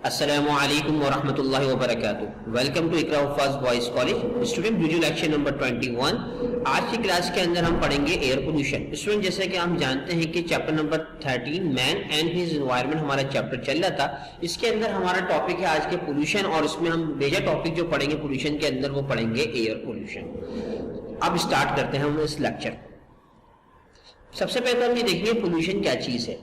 अस्सलामुअलैकुम वरहमतुल्लाहि वबरकातुहू। Welcome to Iqra Huffaz boys college. Student video lecture number 21। आज की क्लास के अंदर हम पढ़ेंगे एयर पोल्यूशन। स्टूडेंट जैसे कि हम जानते हैं कि chapter number 13 man and his environment हमारा चैप्टर चल रहा था। इसके अंदर हमारा टॉपिक है आज के पोल्यूशन, और इसमें हम मेजर टॉपिक जो पढ़ेंगे पोल्यूशन के अंदर वो पढ़ेंगे एयर पोल्यूशन। अब स्टार्ट करते हैं हम इस लेक्चर। सबसे पहले तो हम ये देखेंगे पोल्यूशन क्या चीज है।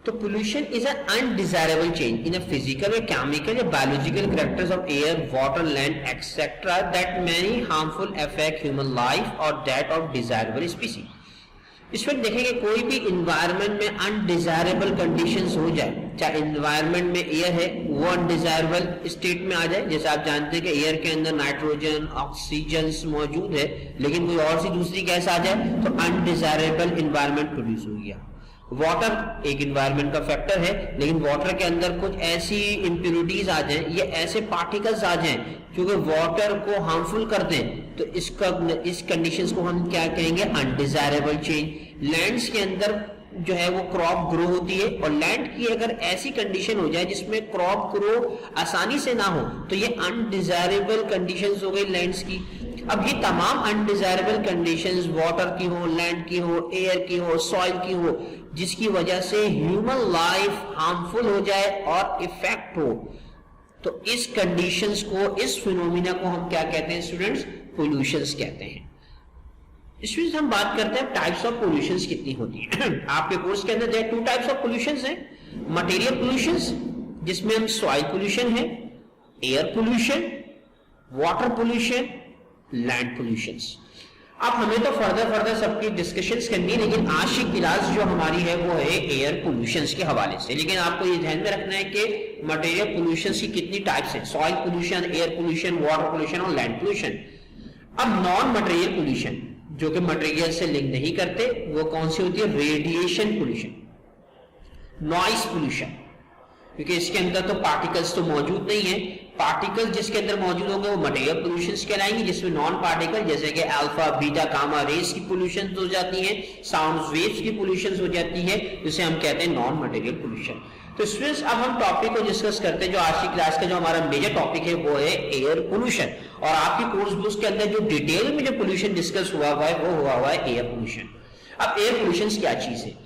तो pollution is an undesirable change in a physical या केमिकल या biological characters of air, water, land etcetera that many harmful affect human life और दैट ऑफ डिजायरेबल स्पीसीज। इसमें देखेंगे कोई भी इन्वायरमेंट में अनडिजायरेबल कंडीशंस हो जाए, चाहे इन्वायरमेंट में एयर है वो अनडिजायरेबल स्टेट में आ जाए। जैसे आप जानते हैं कि एयर के अंदर नाइट्रोजन ऑक्सीजन मौजूद है लेकिन कोई और सी दूसरी गैस आ जाए तो अनडिजायरेबल इन्वायरमेंट प्रोड्यूस हो गया। वाटर एक इन्वायरमेंट का फैक्टर है लेकिन वाटर के अंदर कुछ ऐसी इंप्योरिटीज आ जाएं या ऐसे पार्टिकल्स आ जाएं जो कि वाटर को हार्मफुल कर दें तो इस कंडीशंस को हम क्या कहेंगे, अनडिजायरेबल चेंज। लैंड्स के अंदर जो है वो क्रॉप ग्रो होती है और लैंड की अगर ऐसी कंडीशन हो जाए जिसमें क्रॉप ग्रो आसानी से ना हो तो ये अनडिजायरेबल कंडीशंस हो गई लैंड्स की। अब ये तमाम अनडिजायरेबल कंडीशंस वाटर की हो, लैंड की हो, एयर की हो, सॉइल की हो, जिसकी वजह से ह्यूमन लाइफ हार्मफुल हो जाए और इफेक्ट हो, तो इस कंडीशंस को, इस फिनोमिना को हम क्या कहते हैं स्टूडेंट्स, पोल्यूशंस कहते हैं। इसमें हम बात करते हैं टाइप्स ऑफ पोल्यूशंस कितनी होती है। आपके कोर्स के अंदर टू टाइप्स ऑफ पोल्यूशंस हैं। मटेरियल पोल्यूशंस जिसमें हम सॉइल पोल्यूशन है, air pollution, water pollution, land pollutions. अब हमें तो फर्दर सबकी डिस्कशंस करनी है लेकिन आज की क्लास जो हमारी है वो है एयर पोल्यूशंस के हवाले से। लेकिन आपको ये ध्यान में रखना है कि मटेरियल पोल्यूशंस की कितनी टाइप्स हैं, soil pollution, air pollution, water pollution और लैंड पोल्यूशन। अब नॉन मटेरियल पोल्यूशन जो कि मटेरियल से लिंक नहीं करते वो कौन सी होती है, रेडिएशन पोल्यूशन, नॉइस पोल्यूशन, क्योंकि इसके अंदर तो पार्टिकल्स तो मौजूद नहीं है। पार्टिकल्स जिसके अंदर मौजूद होंगे वो मटेरियल पोल्यूशंस कहलाएंगे, जिसमें नॉन पार्टिकल जैसे कि अल्फा, बीटा, गामा रेस की पोल्यूशन हो जाती है, साउंड वेव्स की पोल्यूशन हो जाती है, जिसे हम कहते हैं नॉन मटेरियल पोल्यूशन। तो स्टूडेंट्स अब हम टॉपिक को डिस्कस करते हैं। जो आज की क्लास का जो हमारा मेजर टॉपिक है वो है एयर पोल्यूशन, और आपकी कोर्स बुक्स के अंदर जो डिटेल में जो पोल्यूशन डिस्कस हुआ हुआ है वो हुआ हुआ है एयर पोल्यूशन। अब एयर पोल्यूशन क्या चीज है?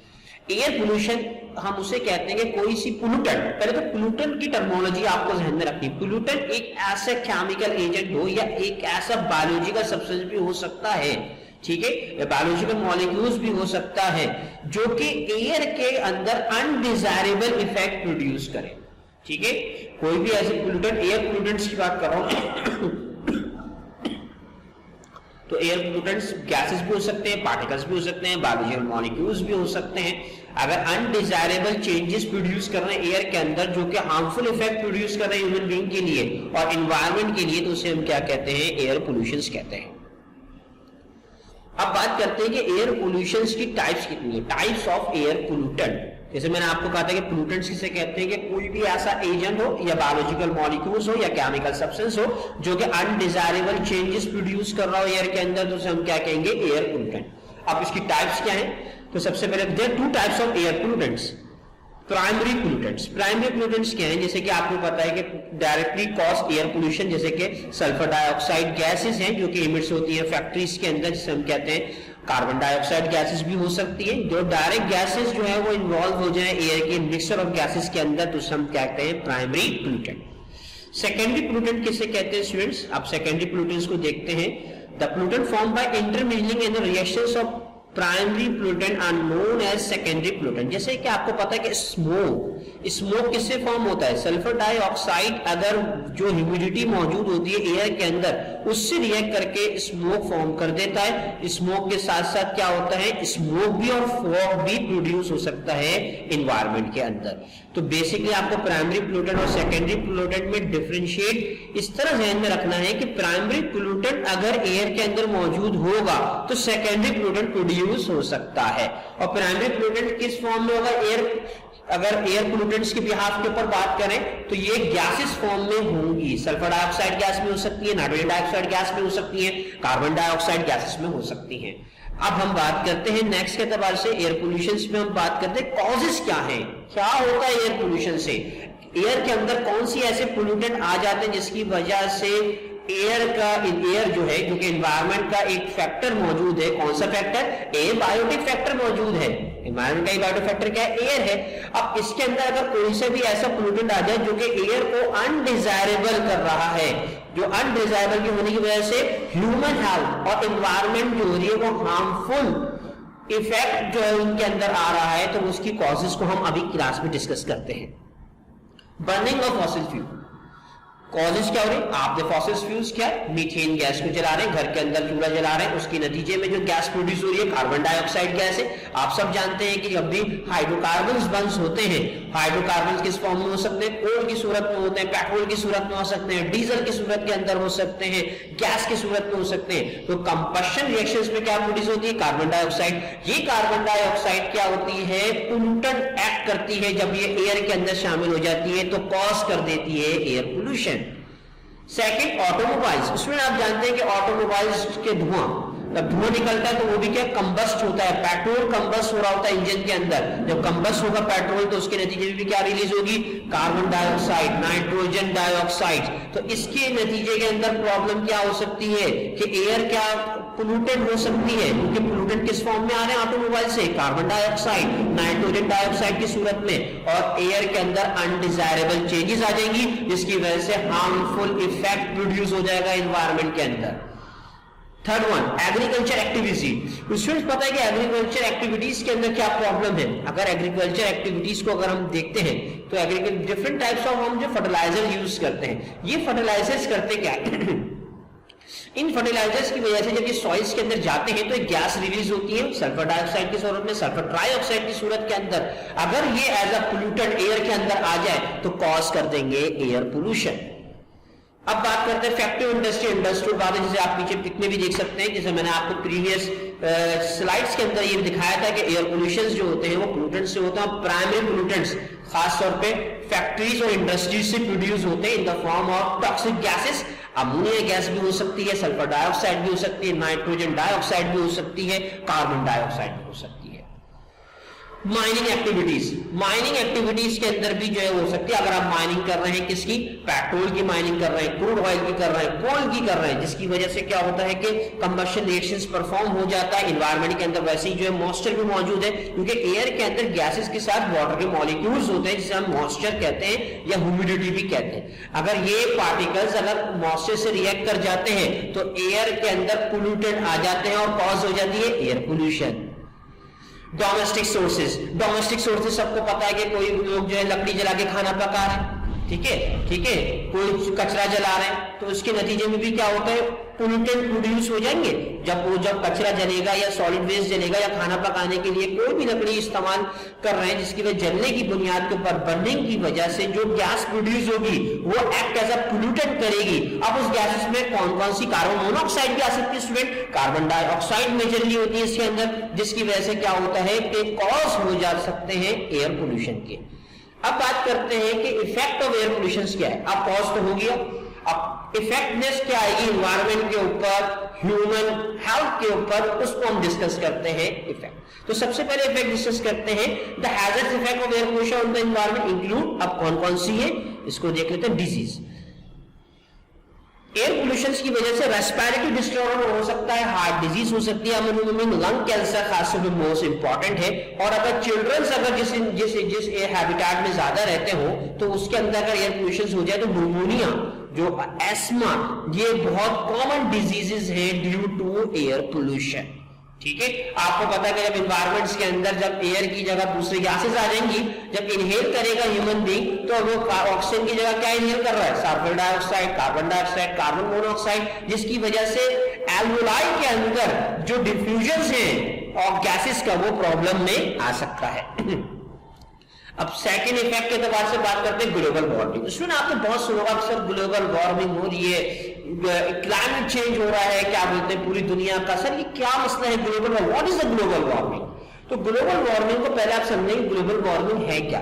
एयर पोल्यूशन हम उसे कहते हैं कि कोई सी पोल्यूटेंट, पहले तो पोल्यूटेंट की टर्मिनोलॉजी आपको ध्यान में रखनी है। पोल्यूटेंट एक ऐसा केमिकल एजेंट हो या एक ऐसा बायोलॉजिकल सब्सटेंस भी हो सकता है, ठीक है, बायोलॉजिकल मॉलिक्यूल्स भी हो सकता है जो कि एयर के अंदर अनडिजायरेबल इफेक्ट प्रोड्यूस करे, ठीक है। कोई भी ऐसे पोल्यूटेंट, एयर पोल्यूटेंट्स की बात कर रहा हूं तो एयर पोल्यूटेंट्स गैसेस भी हो सकते हैं, पार्टिकल्स भी हो सकते हैं, बायोलॉजिकल मॉलिक्यूल्स भी हो सकते हैं। अगर अनडिजायरेबल चेंजेस प्रोड्यूस कर रहे हैं एयर के अंदर जो कि हार्मफुल इफेक्ट प्रोड्यूस कर रहे हैं ह्यूमन बीइंग के लिए और एनवायरनमेंट के लिए, तो उसे हम क्या कहते हैं, एयर पोल्यूशंस कहते हैं। अब बात करते हैं कि एयर पोल्यूशंस की टाइप्स कितनी है, टाइप्स ऑफ एयर पोल्यूटेंट। जैसे मैंने आपको कहा था कि पोल्यूटेंट्स किसे कहते हैं कि कोई भी ऐसा एजेंट हो या बायोलॉजिकल मॉलिक्यूल्स हो या केमिकल सब्सटेंस हो जो कि अनडिजायरेबल चेंजेस प्रोड्यूस कर रहा हो एयर के अंदर, तो उसे हम क्या कहेंगे, एयर पोल्यूटेंट। अब इसकी टाइप्स क्या हैं? तो सबसे पहले there are two types of air pollutants. Primary pollutants, primary pollutants क्या हैं? जैसे कि आपको पता है कि डायरेक्टली कॉज एयर पोल्यूशन जैसे कि सल्फर डाइऑक्साइड गैसेस हैं जो कि इमिट्स होती हैं फैक्ट्रीज के अंदर, जिसे हम कहते हैं कार्बन डाइऑक्साइड गैसेस भी हो सकती है। जो डायरेक्ट गैसेस जो है वो इन्वॉल्व हो जाए एयर के मिक्सचर ऑफ गैसेस के अंदर, तो हम कहते हैं प्राइमरी पोल्यूटेंट। सेकेंडरी पोल्यूटेंट किसे कहते हैं स्टूडेंट्स? आप सेकेंडरी पोल्यूटेंट्स को देखते हैं। The pollutant form by intermingling in the reactions of primary pollutant are known as secondary pollutant. जैसे कि आपको पता है कि स्मोक किससे फॉर्म होता है? सल्फर डाइऑक्साइड अगर जो ह्यूमिडिटी मौजूद होती है एयर के अंदर उससे रिएक्ट करके स्मोक फॉर्म कर देता है। स्मोक के साथ साथ क्या होता है, स्मोक भी और फॉग भी प्रोड्यूस हो सकता है एनवायरनमेंट के अंदर। तो बेसिकली आपको प्राइमरी पोल्यूटेंट और सेकेंडरी पोल्यूटेंट में डिफरेंशिएट इस तरह ध्यान में रखना है कि प्राइमरी पोल्यूटेंट अगर एयर के अंदर मौजूद होगा तो सेकेंडरी पोल्यूटेंट प्रोड्यूस हो सकता है। और प्राइमरी पोल्यूटेंट किस फॉर्म में होगा? अगर एयर पोल्यूटेंट्स के बिहाफ के ऊपर बात करें तो ये गैसेस फॉर्म में होंगी। सल्फर डाइऑक्साइड गैस में हो सकती है, नाइट्रोजन डाइऑक्साइड गैस में हो सकती है, कार्बन डाइऑक्साइड गैसेस में हो सकती है। अब हम बात करते हैं नेक्स्ट के एतबार से एयर पोल्यूशन में हम बात करते हैं कॉजेस क्या है, क्या होता है एयर पोल्यूशन से। एयर के अंदर कौन सी ऐसे पोल्यूटेंट आ जाते हैं जिसकी वजह से एयर जो है, क्योंकि एनवायरमेंट का एक फैक्टर मौजूद है, कौन सा फैक्टर? ए बायोटिक फैक्टर मौजूद है। एनवायरमेंट का बायोटिक फैक्टर क्या है? एयर है। अब इसके अंदर अगर कोई सा भी ऐसा पोल्यूटेंट आ जाए जो कि एयर को अनडिजायरेबल कर रहा है, जो अनडिजायरेबल के होने की वजह से ह्यूमन हेल्थ और एनवायरमेंट जो हो रही है वो हार्मफुल इफेक्ट जो है उनके अंदर आ रहा है, तो उसकी कॉजेस को हम अभी क्लास में डिस्कस करते हैं। Burning of fossil fuel, causes क्या हो रही है? आपने फॉसिल फ्यूल्स क्या है? मीथेन गैस को जला रहे हैं, घर के अंदर चूल्हा जला रहे हैं, उसके नतीजे में जो गैस प्रोड्यूस हो रही है कार्बन डाइऑक्साइड गैस है। आप सब जानते हैं कि जब भी हाइड्रोकार्बन्स बर्न्स होते हैं, हाइड्रोकार्बन्स किस फॉर्म में हो सकते हैं? कोल की सूरत में होते हैं, पेट्रोल की सूरत में हो सकते हैं, डीजल की सूरत के अंदर हो सकते हैं, गैस की सूरत में हो सकते हैं। तो कंबशन रिएक्शंस में क्या प्रोड्यूस होती है? Carbon dioxide. ये कार्बन डाइऑक्साइड क्या होती है? पोल्यूटेंट एक्ट करती है। जब ये एयर के अंदर शामिल हो जाती है तो कॉज कर देती है एयर पोल्यूशन। Second, automobiles. उसमें आप जानते हैं कि ऑटोमोबाइल्स के धुआं, जब धुआं निकलता है तो वो भी क्या कंबस्ट होता है, पेट्रोल कंबस्ट हो रहा होता है इंजन के अंदर। जब कंबस्ट होगा पेट्रोल तो उसके नतीजे में भी क्या रिलीज होगी? Carbon dioxide, nitrogen dioxide. तो इसके नतीजे के अंदर प्रॉब्लम क्या हो सकती है कि एयर क्या पोल्यूटेड हो सकती है, क्योंकि पोल्यूटेंट किस फॉर्म में आ रहे हैं ऑटोमोबाइल से? कार्बन डाइऑक्साइड, नाइट्रोजन डाइऑक्साइड की सूरत में, और एयर के अंदर अनडिजायरेबल चेंजेस आ जाएंगी जिसकी वजह से हार्मफुल इफेक्ट प्रोड्यूस हो जाएगा एनवायरमेंट के अंदर। Third one, agriculture activity. Students पता है कि एग्रीकल्चर एक्टिविटीज के अंदर क्या प्रॉब्लम है? अगर एग्रीकल्चर एक्टिविटीज को अगर हम देखते हैं तो एग्रीकल्चर डिफरेंट टाइप्स ऑफ हम जो फर्टिलाइजर यूज करते हैं, ये फर्टिलाइजर्स करते क्या है? इन फर्टिलाइजर्स की वजह से जब ये सॉइल्स के अंदर जाते हैं तो एक गैस रिलीज होती है सल्फर डाइऑक्साइड की सूरत में, सल्फर ट्राइऑक्साइड की सूरत के अंदर। अगर ये एज अ पोल्यूटेंट एयर के अंदर आ जाए तो कॉज कर देंगे एयर पोल्यूशन। अब बात करते हैं फैक्ट्री इंडस्ट्रियल बात है, जैसे आप पीछे पिक में भी देख सकते हैं, जैसे मैंने आपको प्रीवियस स्लाइड्स के अंदर ये दिखाया था कि एयर पोल्यूशन जो होते हैं वो पोल्यूटेंट्स से होते हैं। प्राइमरी पोल्यूटेंट्स खासतौर पे फैक्ट्रीज और इंडस्ट्रीज से प्रोड्यूस होते हैं in the form of toxic gases. Ammonia gas भी हो सकती है, सल्फर डाइऑक्साइड भी हो सकती है, नाइट्रोजन डाइऑक्साइड भी हो सकती है, कार्बन डाइऑक्साइड भी हो सकती है। माइनिंग एक्टिविटीज के अंदर भी जो है हो सकती है। अगर आप माइनिंग कर रहे हैं, किसकी? पेट्रोल की माइनिंग कर रहे हैं, क्रूड ऑयल की कर रहे हैं, कोल की कर रहे हैं, जिसकी वजह से क्या होता है कि कंबशन रिएक्शंस परफॉर्म हो जाता है। एनवायरमेंट के अंदर वैसे ही जो है मॉइस्चर भी मौजूद है, क्योंकि एयर के अंदर गैसेस के साथ वाटर के मॉलिक्यूल्स होते हैं जिसे हम मॉइस्चर कहते हैं या ह्यूमिडिटी भी कहते हैं। अगर ये पार्टिकल्स अगर मॉइस्चर से रिएक्ट कर जाते हैं तो एयर के अंदर पोल्यूटेंट आ जाते हैं और कॉज हो जाती है एयर पोल्यूशन। डोमेस्टिक सोर्सेज सबको पता है कि कोई लोग जो है लकड़ी जला के खाना पका रहे हैं, ठीक है, कोई कचरा जला रहे हैं, तो उसके नतीजे में भी क्या होता है? पोल्यूटेंट प्रोड्यूस हो जाएंगे। जब कचरा जलेगा या सॉलिड वेस्ट जलेगा या खाना पकाने के लिए कोई भी लकड़ी इस्तेमाल कर रहे हैं, जिसकी वजह जलने की बुनियाद के ऊपर बर्निंग की वजह से जो गैस प्रोड्यूस होगी वो एक्ट एज अ पोल्यूटेंट करेगी। अब उस गैसेस में कौन कौन सी? कार्बन मोनोऑक्साइड भी आ सकती है स्टूडेंट, कार्बन डाइऑक्साइड मेजरली होती है इसके अंदर, जिसकी वजह से क्या होता है कि कॉज हो जा सकते हैं एयर पोल्यूशन के। अब बात करते हैं कि इफेक्ट ऑफ एयर पोल्यूशन क्या है। अब कॉज तो हो गया, अब इफेक्टनेस क्या आएगी एनवायरमेंट के ऊपर, ह्यूमन हेल्थ के ऊपर, उसको हम डिस्कस करते हैं इफेक्ट। तो सबसे पहले इफेक्ट डिस्कस करते हैं the hazard effect of air pollution on the environment include. अब कौन कौन सी है इसको देख लेते हैं। डिजीज, एयर पोल्यूशन की वजह से रेस्पिरेटरी डिसऑर्डर हो सकता है, हार्ट डिजीज हो सकती है, लंग कैंसर खासतौर पर मोस्ट इंपॉर्टेंट है। और अगर चिल्ड्रंस अगर जिस एयर हैबिटेट में ज्यादा रहते हो तो उसके अंदर अगर एयर पोल्यूशन हो जाए तो न्यूमोनिया, जो एस्मा, ये बहुत कॉमन डिजीजेस हैं ड्यू टू एयर पोल्यूशन। ठीक है, आपको पता है कि जब एनवायरमेंट्स के अंदर जब एयर की जगह दूसरी गैसेस आ जाएंगी, जब इनहेल करेगा ह्यूमन बीइंग तो वो ऑक्सीजन की जगह क्या इनहेल कर रहा है? Sulphur dioxide, carbon dioxide, carbon monoxide, जिसकी वजह से एल्वोलाई के अंदर जो डिफ्यूजन है और गैसेस का वो प्रॉब्लम में आ सकता है। अब सेकेंड इफेक्ट के एतबार से बात करते हैं ग्लोबल वार्मिंग। इसमें आपने बहुत सुना होगा सर ग्लोबल वार्मिंग हो रही है, क्लाइमेट चेंज हो रहा है, क्या बोलते हैं पूरी दुनिया का। सर ये क्या मसला है global warming? What is the global warming? तो ग्लोबल वार्मिंग को पहले आप समझेंगे ग्लोबल वार्मिंग है क्या।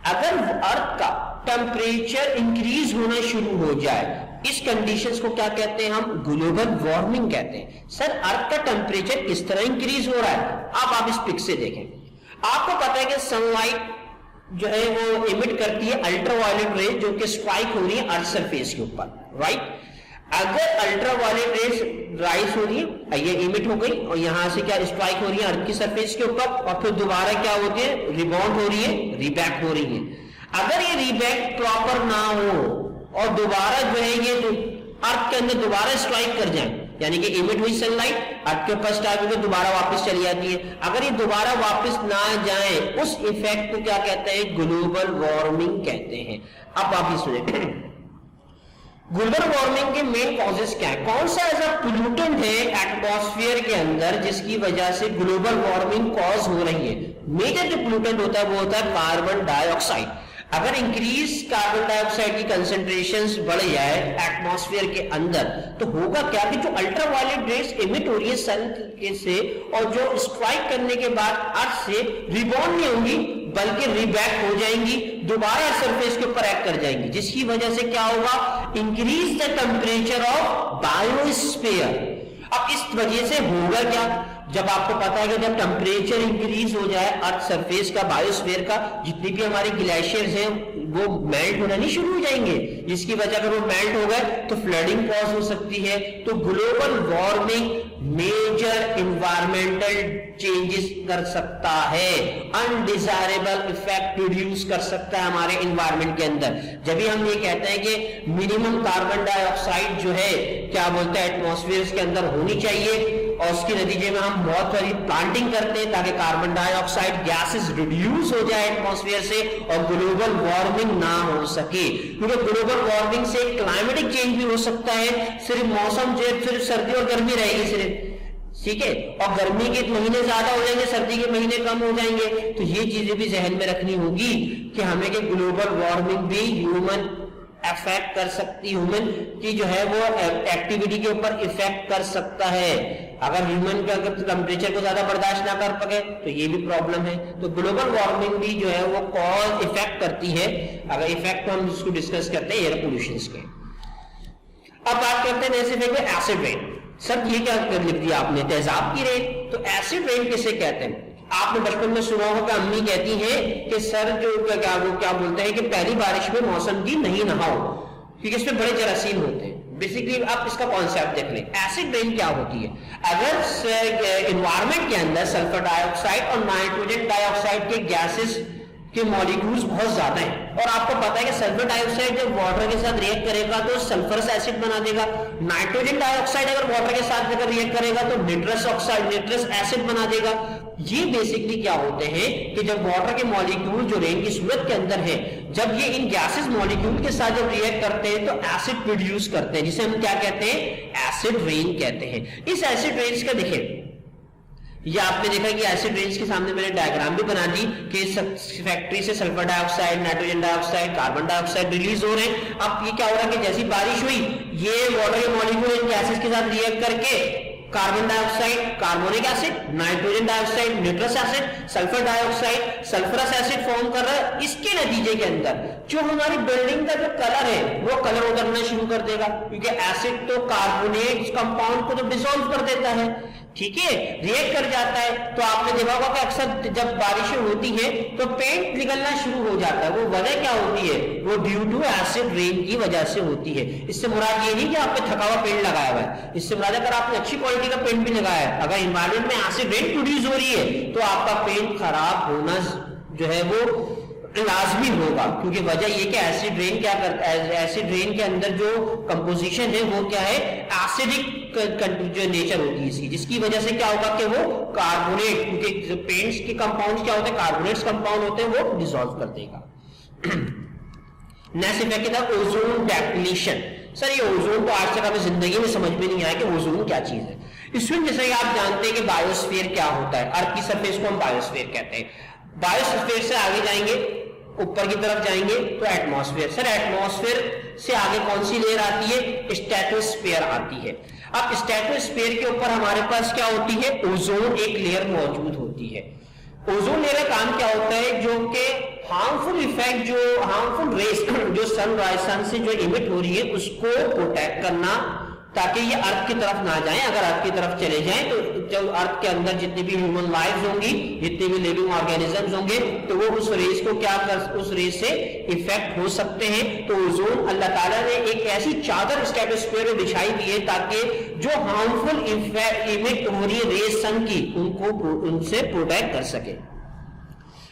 अगर अर्थ का टेम्परेचर इंक्रीज होना शुरू हो जाए, इस कंडीशंस को क्या कहते हैं? हम ग्लोबल वार्मिंग कहते हैं। सर अर्थ का टेम्परेचर किस तरह इंक्रीज हो रहा है? आप इस पिक से देखें, आपको पता है कि सनलाइट जो है वो इमिट करती है अल्ट्रावायलेट रेज जो कि स्ट्राइक हो रही है अर्थ सरफेस के ऊपर, राइट। अगर अल्ट्रावायलेट रेज राइज हो रही है, ये इमिट हो गई और यहां से क्या स्ट्राइक हो रही है अर्थ की सरफेस के ऊपर और फिर दोबारा क्या होती है, रिबाउंड हो रही है, रिबैक हो रही है। अगर ये रिबैक प्रॉपर ना हो और दोबारा जो है ये अर्थ के अंदर दोबारा स्ट्राइक कर जाए, यानी कि इमिट हुई सनलाइट अर्थ के ऊपर स्ट्राइक होकर दोबारा वापस चली जाती है, अगर ये दोबारा वापस ना जाए उस इफेक्ट को क्या कहते हैं, ग्लोबल वार्मिंग कहते हैं। अब आप ये सुने ग्लोबल वार्मिंग के मेन कॉजेस क्या है, कौन सा ऐसा पोल्यूटेंट है एटमॉस्फेयर के अंदर जिसकी वजह से ग्लोबल वार्मिंग कॉज हो रही है। मेजर जो पोल्यूटेंट होता है वो होता है कार्बन डाइऑक्साइड। अगर इंक्रीज कार्बन डाइऑक्साइड की कंसेंट्रेशंस बढ़ जाए एटमॉस्फेयर के अंदर तो होगा क्या कि जो अल्ट्रावायलेट रेज इमिट हो रही है सन के से और जो स्ट्राइक करने के बाद अर्थ से रिबाउंड नहीं होंगी बल्कि रिबैक हो जाएंगी, दोबारा सरफेस के ऊपर एक्ट कर जाएंगी, जिसकी वजह से क्या होगा, increase the temperature of biosphere. अब इस वजह से होगा क्या, जब आपको पता है कि जब टेम्परेचर इंक्रीज हो जाए अर्थ सरफेस का, बायोस्फीयर का, जितने भी हमारे ग्लेशियर्स हैं वो मेल्ट होना नहीं शुरू हो जाएंगे, जिसकी वजह अगर वो मेल्ट हो गए तो फ्लडिंग कॉज हो सकती है। तो global warming major environmental changes कर सकता है, अनडिजायरेबल इफेक्ट प्रोड्यूस कर सकता है हमारे इन्वायरमेंट के अंदर। जब भी हम ये कहते हैं कि मिनिमम कार्बन डाइऑक्साइड जो है क्या बोलते हैं एटमॉस्फेयर के अंदर होनी चाहिए और उसके नतीजे में हम बहुत सारी प्लांटिंग करते हैं ताकि कार्बन डाइऑक्साइड गैसेस रिड्यूस हो जाए एटमॉस्फेयर से और ग्लोबल वार्मिंग ना हो सके, क्योंकि ग्लोबल वार्मिंग से क्लाइमेटिक चेंज भी हो सकता है। सिर्फ मौसम जो सिर्फ सर्दी और गर्मी रहेगी सिर्फ, ठीक है, और गर्मी के महीने ज्यादा हो जाएंगे, सर्दी के महीने कम हो जाएंगे। तो ये चीजें भी जहन में रखनी होगी कि हमें कि ग्लोबल वार्मिंग भी ह्यूमन अफेक्ट कर सकती, ह्यूमन की जो है वो एक्टिविटी के ऊपर इफेक्ट कर सकता है। अगर ह्यूमन का अगर टेम्परेचर को ज्यादा बर्दाश्त ना कर पाए तो ये भी प्रॉब्लम है। तो ग्लोबल वार्मिंग भी जो है वो कॉज इफेक्ट करती है। अगर इफेक्ट तो हम इसको डिस्कस करते हैं एयर पोल्यूशन के। अब बात करते हैं next effect acid rain. Sir ये क्या लिख दिया आपने, तेजाब की रेन। तो एसिड रेन किसे कहते हैं, आपने बचपन में सुना होगा कि अम्मी कहती हैं कि सर जो क्या बोलते हैं कि पहली बारिश में मौसम की नहीं नहाओ क्योंकि इसमें बड़े जरासीम होते हैं। बेसिकली आप इसका कॉन्सेप्ट देख लें, एसिड रेन क्या होती है। अगर इन्वायरमेंट के अंदर सल्फर डाइऑक्साइड और नाइट्रोजन डाइऑक्साइड के गैसेस के मॉलिक्यूल्स बहुत ज्यादा हैं और आपको पता है कि सल्फर डाइऑक्साइड जब वाटर के साथ रिएक्ट करेगा तो सल्फरस एसिड बना देगा, नाइट्रोजन डाइऑक्साइड अगर वाटर के साथ अगर रिएक्ट करेगा तो निट्रस एसिड बना देगा। ये बेसिकली क्या होते हैं कि जब वाटर के मॉलिक्यूल जो रेन की सूरत के अंदर है, जब ये इन गैसेस मॉलिक्यूल के साथ जब रिएक्ट करते हैं तो एसिड प्रोड्यूस करते हैं, जिसे हम क्या कहते हैं, एसिड रेन कहते हैं। इस एसिड रेन्स का देखिए, ये आपने देखा कि एसिड रेन्स के सामने मैंने डायग्राम भी बना दी कि फैक्ट्री से sulphur dioxide, nitrogen dioxide, carbon dioxide release हो रहे हैं। अब ये क्या हो रहा है कि जैसी बारिश हुई ये वाटर के मॉलिक्यूल इन गैसेस के साथ रिएक्ट करके carbon dioxide, carbonic acid, nitrogen dioxide, nitrous acid, sulphur dioxide, sulphurous acid form कर रहा है। इसके नतीजे के अंदर जो हमारी बिल्डिंग का जो कलर है वो कलर उतरना शुरू कर देगा, क्योंकि एसिड तो कार्बोनेट कंपाउंड को तो डिसॉल्व कर देता है, ठीक है, रिएक्ट कर जाता है। तो आपने देखा होगा कि अक्सर जब बारिशें होती है तो पेंट निकलना शुरू हो जाता है। वो वजह क्या होती है, वो ड्यू टू एसिड रेन की वजह से होती है। इससे मुराद ये नहीं कि आपने थका हुआ पेंट लगाया हुआ है, इससे मुराद अगर आपने अच्छी क्वालिटी का पेंट भी लगाया है, अगर एनवायरमेंट में एसिड रेन प्रोड्यूस हो रही है तो आपका पेंट खराब होना जो है वो लाजमी होगा, क्योंकि वजह ये कि एसिड रेन क्या करता है, एसिड रेन के अंदर जो कंपोजिशन है वो क्या है, एसिडिक जो नेचर होगी इसकी, जिसकी वजह से क्या होगा कि वो कार्बोनेट, क्योंकि पेंट्स के कंपाउंड्स क्या होते हैं, कार्बोनेट्स कंपाउंड होते हैं, वो डिसॉल्व कर देगा। नेक्स्ट इफेक्ट है ओजोन डेप्लीशन। सर ये ओजोन को आज तक हमें जिंदगी में समझ में नहीं आया कि ओजोन क्या चीज है। इसमें जैसे कि आप जानते हैं कि बायोस्फीयर क्या होता है, अर्थ की सरफेस को हम बायोस्फीयर कहते हैं। बायोस्फीयर से आगे जाएंगे, ऊपर की तरफ जाएंगे तो एटमॉस्फेयर। सर एटमॉस्फेयर से आगे कौन सी लेयर आती है, स्ट्रेटोस्फीयर आती है। अब स्ट्रेटोस्फीयर के ऊपर हमारे पास क्या होती है, ओजोन एक लेयर मौजूद होती है। ओजोन लेयर का काम क्या होता है, जो कि हार्मफुल इफेक्ट, जो हार्मफुल रेस जो सन से जो इमिट हो रही है उसको प्रोटेक्ट करना, ताकि ये अर्थ की तरफ ना जाएं। अगर अर्थ की तरफ चले जाएं तो जब अर्थ के अंदर जितनी भी ह्यूमन लाइव्स होंगी, जितने भी लिविंग ऑर्गेनिजम्स होंगे, तो वो उस रेस को उस रेस से इफेक्ट हो सकते हैं। तो ओजोन अल्लाह ताला ने एक ऐसी चादर स्ट्रेटोस्फीयर में बिछाई दी है ताकि जो हार्मफुल इमिट हो रही है रेस सन की, उनसे प्रोटेक्ट कर सके।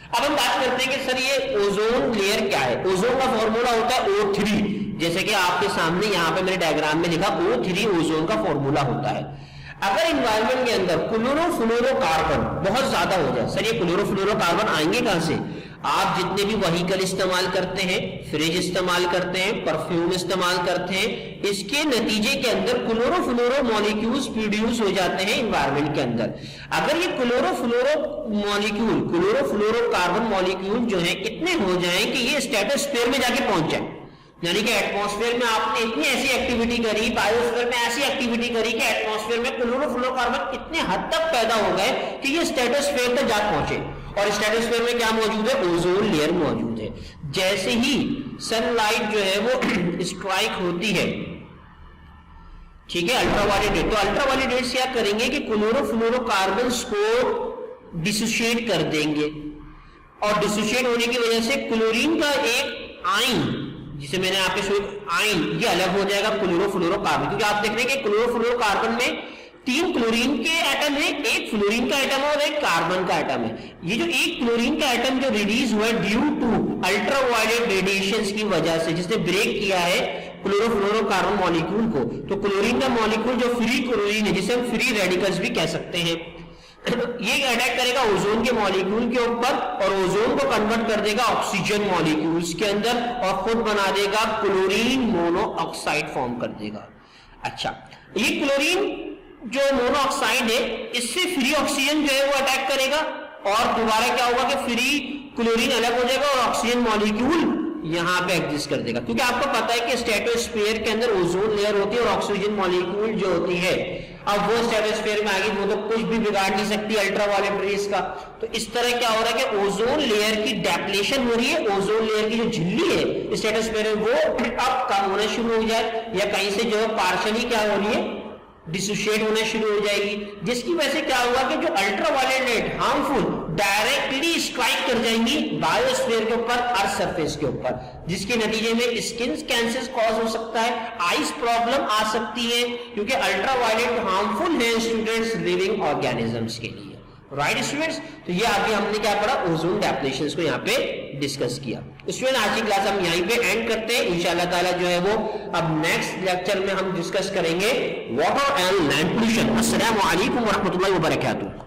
अब हम बात करते हैं कि सर ये ओजोन लेयर क्या है। ओजोन का फॉर्मूला होता है O3, जैसे कि आपके सामने यहां पे मेरे डायग्राम में लिखा O3 ओजोन का फॉर्मूला होता है। अगर एनवायरनमेंट के अंदर क्लोरोफ्लोरोकार्बन बहुत ज्यादा हो जाए, सर ये क्लोरोफ्लोरोकार्बन आएंगे कहां से? आप जितने भी व्हीकल इस्तेमाल करते हैं, फ्रिज इस्तेमाल करते हैं, परफ्यूम इस्तेमाल करते हैं, इसके नतीजे के अंदर क्लोरोफ्लोरो मॉलिक्यूल्स प्रोड्यूस हो जाते हैं एनवायरनमेंट के अंदर। अगर ये क्लोरोफ्लोरोकार्बन मॉलिक्यूल जो है इतने हो जाएं कि ये स्ट्रेटोस्फीयर में जाके पहुंच जाए, यानी कि एटमॉस्फेयर में आपने इतनी ऐसी एक्टिविटी करी, बायोस्फीयर में ऐसी एक्टिविटी करी कि एटमॉस्फेयर में क्लोरोफ्लोरोकार्बन इतने हद तक पैदा हो गए कि ये स्ट्रेटोस्फीयर तक जा पहुंचे। और स्ट्रेटोस्फीयर में क्या मौजूद है? ओजोन लेयर मौजूद है। जैसे ही सनलाइट जो है वो स्ट्राइक होती है, ठीक है, अल्ट्रावायलेट रेड, तो अल्ट्रावायलेट रेड क्या करेंगे कि क्लोरोफ्लोरोकार्बन्स को डिसोशिएट कर देंगे, और डिसोशिएट होने की वजह से क्लोरीन का एक आयन, जिसे मैंने आपके शो आयन, ये अलग हो जाएगा क्लोरोफ्लोरोकार्बन, क्योंकि आप देख रहे हैं कि क्लोरोफ्लोरोकार्बन में 3 क्लोरीन के एटम है, एक फ्लोरीन का एटम है और एक कार्बन का एटम है। ये जो एक क्लोरीन का एटम जो रिलीज हुआ है ड्यू टू अल्ट्रावायलेट रेडिएशंस की वजह से, जिसने ब्रेक किया है क्लोरोफ्लोरोकार्बन मॉलिक्यूल को, तो क्लोरीन का मॉलिक्यूल जो फ्री क्लोरीन है, जिसे हम फ्री रेडिकल्स भी कह सकते हैं, ये अटैक करेगा ओजोन के मॉलिक्यूल के ऊपर और ओजोन को कन्वर्ट कर देगा ऑक्सीजन मॉलिक्यूल्स के अंदर और खुद बना देगा क्लोरीन मोनोऑक्साइड फॉर्म कर देगा। अच्छा, ये क्लोरीन जो मोनोऑक्साइड है, इससे फ्री ऑक्सीजन जो है वो अटैक करेगा और दोबारा क्या होगा कि फ्री क्लोरीन अलग हो जाएगा और ऑक्सीजन मॉलिक्यूल यहां पे एग्जिस्ट कर देगा। क्योंकि आपको पता है कि स्ट्रेटोस्फीयर के अंदर ओजोन लेयर होती है और ऑक्सीजन मॉलिक्यूल जो होती है, अब वो स्ट्रेटोस्फीयर में आ गई, वो तो कुछ भी बिगाड़ नहीं सकती अल्ट्रावायलेट रेस का। तो इस तरह क्या हो रहा है कि ओजोन लेयर की डेप्लेशन हो रही है, ओजोन लेयर की जो झिल्ली है स्ट्रेटोस्फीयर में वो अब कम होना शुरू हो जाए, या कहीं से जो पार्शली क्या हो रही है, डिसोशिएट होना शुरू हो जाएगी, जिसकी वजह से क्या होगा कि जो ultraviolet red harmful directly strike कर जाएंगी बायोस्फीयर के ऊपर, अर्थ सरफेस के ऊपर, जिसके नतीजे में स्किन कैंसर कॉज हो सकता है, आइस प्रॉब्लम आ सकती है, क्योंकि अल्ट्रावायलेट हार्मफुल है स्टूडेंट्स लिविंग ऑर्गेनिजम्स के लिए। राइट स्टूडेंट्स, तो ये अभी हमने क्या पढ़ा, ओजोन डेप्लेशंस को यहाँ पे डिस्कस किया। स्टूडेंट आज की क्लास हम यहीं पे एंड करते हैं। इंशाल्लाह ताला जो है वो अब नेक्स्ट लेक्चर में हम डिस्कस करेंगे वाटर एंड लैंड पोल्यूशन। अस्सलामु अलैकुम व रहमतुल्लाहि व बरकातुहू।